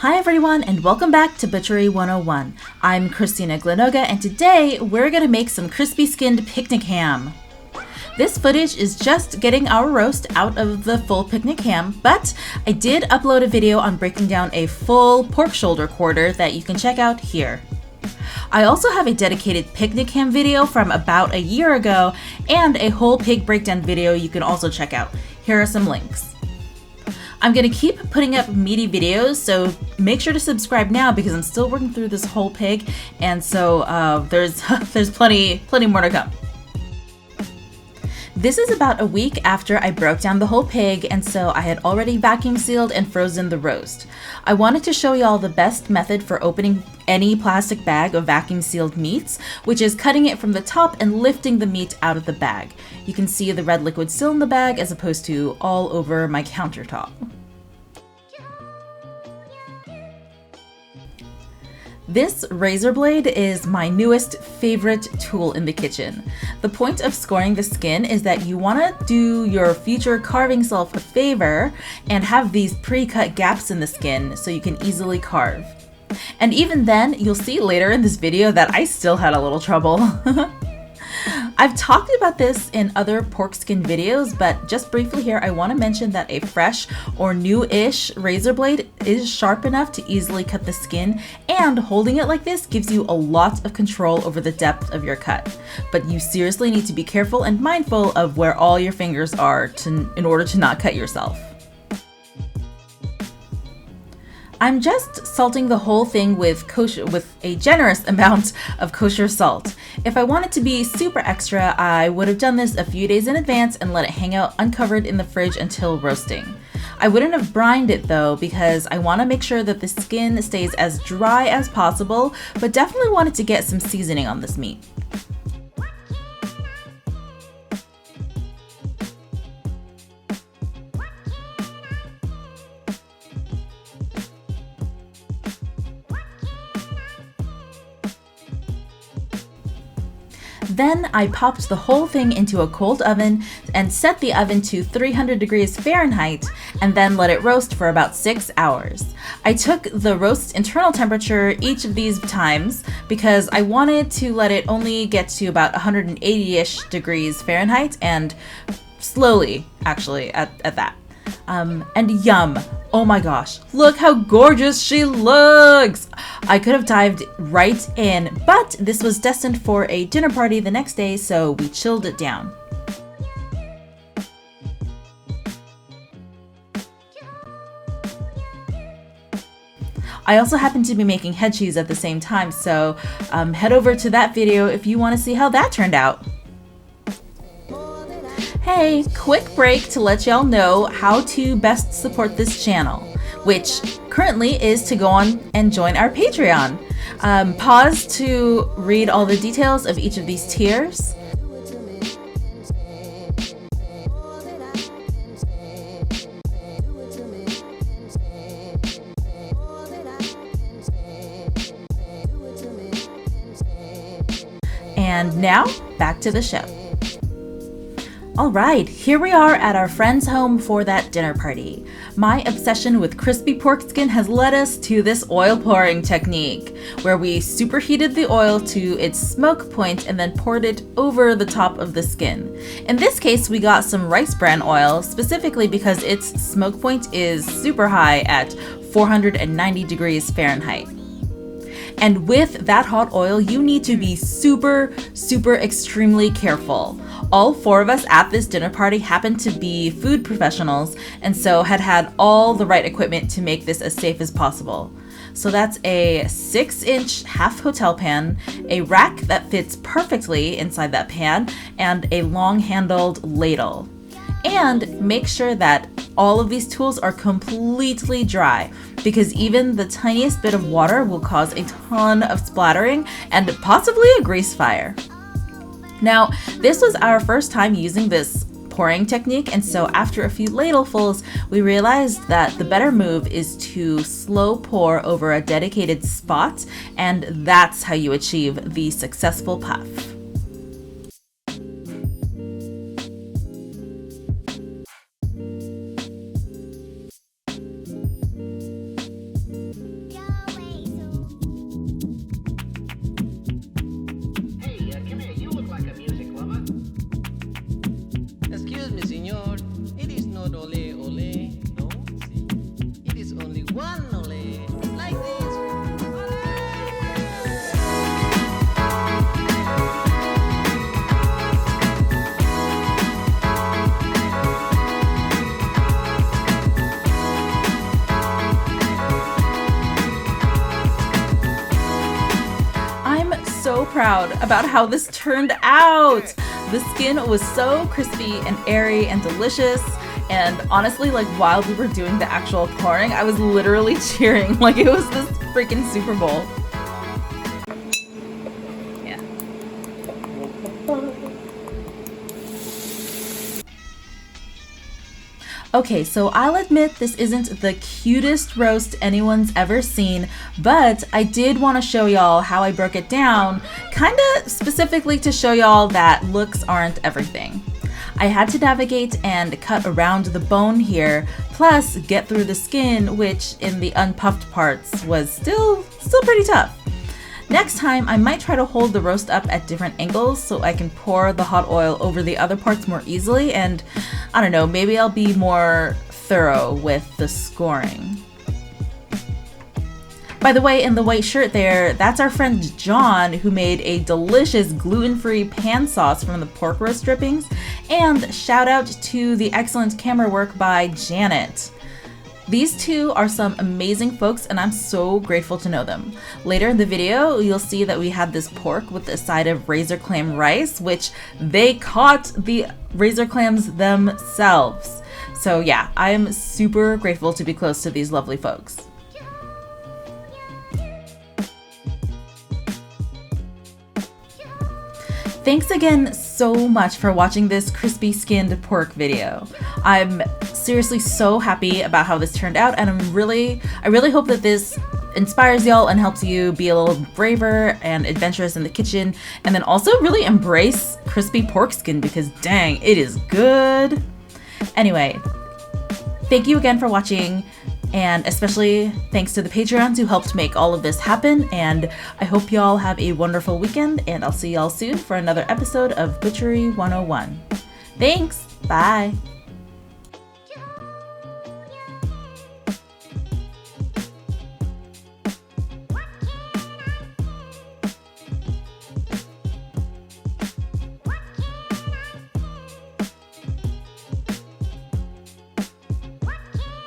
Hi everyone and welcome back to Butchery 101. I'm Christina Glenoga and today we're going to make some crispy skinned picnic ham. This footage is just getting our roast out of the full picnic ham, but I did upload a video on breaking down a full pork shoulder quarter that you can check out here. I also have a dedicated picnic ham video from about a year ago and a whole pig breakdown video you can also check out. Here are some links. I'm going to keep putting up meaty videos, so make sure to subscribe now because I'm still working through this whole pig, and so there's plenty more to come. This is about a week after I broke down the whole pig, and so I had already vacuum sealed and frozen the roast. I wanted to show y'all the best method for opening any plastic bag of vacuum sealed meats, which is cutting it from the top and lifting the meat out of the bag. You can see the red liquid still in the bag as opposed to all over my countertop. This razor blade is my newest favorite tool in the kitchen. The point of scoring the skin is that you want to do your future carving self a favor and have these pre-cut gaps in the skin so you can easily carve. And even then, you'll see later in this video that I still had a little trouble. I've talked about this in other pork skin videos, but just briefly here, I want to mention that a fresh or new-ish razor blade is sharp enough to easily cut the skin, and holding it like this gives you a lot of control over the depth of your cut. But you seriously need to be careful and mindful of where all your fingers are in order to not cut yourself. I'm just salting the whole thing with a generous amount of kosher salt. If I wanted to be super extra, I would have done this a few days in advance and let it hang out uncovered in the fridge until roasting. I wouldn't have brined it though because I want to make sure that the skin stays as dry as possible, but definitely wanted to get some seasoning on this meat. Then I popped the whole thing into a cold oven and set the oven to 300 degrees Fahrenheit and then let it roast for about 6 hours. I took the roast internal temperature each of these times because I wanted to let it only get to about 180-ish degrees Fahrenheit and slowly, actually, at that. And yum! Oh my gosh, look how gorgeous she looks! I could have dived right in, but this was destined for a dinner party the next day, so we chilled it down. I also happen to be making head cheese at the same time, so head over to that video if you want to see how that turned out. Hey, quick break to let y'all know how to best support this channel, which currently is to go on and join our Patreon. Pause to read all the details of each of these tiers. And now, back to the show. Alright, here we are at our friend's home for that dinner party. My obsession with crispy pork skin has led us to this oil pouring technique, where we superheated the oil to its smoke point and then poured it over the top of the skin. In this case, we got some rice bran oil, specifically because its smoke point is super high at 490 degrees Fahrenheit. And with that hot oil, you need to be super extremely careful. All 4 of us at this dinner party happened to be food professionals and so had all the right equipment to make this as safe as possible. So that's a 6-inch half hotel pan, a rack that fits perfectly inside that pan, and a long-handled ladle. And make sure that all of these tools are completely dry because even the tiniest bit of water will cause a ton of splattering and possibly a grease fire. Now, this was our first time using this pouring technique, and so after a few ladlefuls, we realized that the better move is to slow pour over a dedicated spot, and that's how you achieve the successful puff. Senor, it is not ole ole. No, see, it is only one ole. Like this. I'm so proud about how this turned out. The skin was so crispy and airy and delicious. And honestly, like while we were doing the actual pouring, I was literally cheering like it was this freaking Super Bowl. Yeah. Okay, so I'll admit this isn't the cutest roast anyone's ever seen, but I did want to show y'all how I broke it down, kinda specifically to show y'all that looks aren't everything. I had to navigate and cut around the bone here, plus get through the skin, which in the unpuffed parts was still pretty tough. Next time, I might try to hold the roast up at different angles so I can pour the hot oil over the other parts more easily, and I don't know, maybe I'll be more thorough with the scoring. By the way, in the white shirt there, that's our friend John, who made a delicious gluten-free pan sauce from the pork roast drippings, and shout out to the excellent camera work by Janet. These two are some amazing folks, and I'm so grateful to know them. Later in the video, you'll see that we had this pork with a side of razor clam rice, which they caught the razor clams themselves. So yeah, I am super grateful to be close to these lovely folks. Thanks again so much for watching this crispy skinned pork video. I'm seriously so happy about how this turned out, and I really hope that this inspires y'all and helps you be a little braver and adventurous in the kitchen, and then also really embrace crispy pork skin because dang, it is good. Anyway, thank you again for watching. And especially thanks to the Patreons who helped make all of this happen. And I hope y'all have a wonderful weekend, and I'll see y'all soon for another episode of Butchery 101. Thanks. Bye.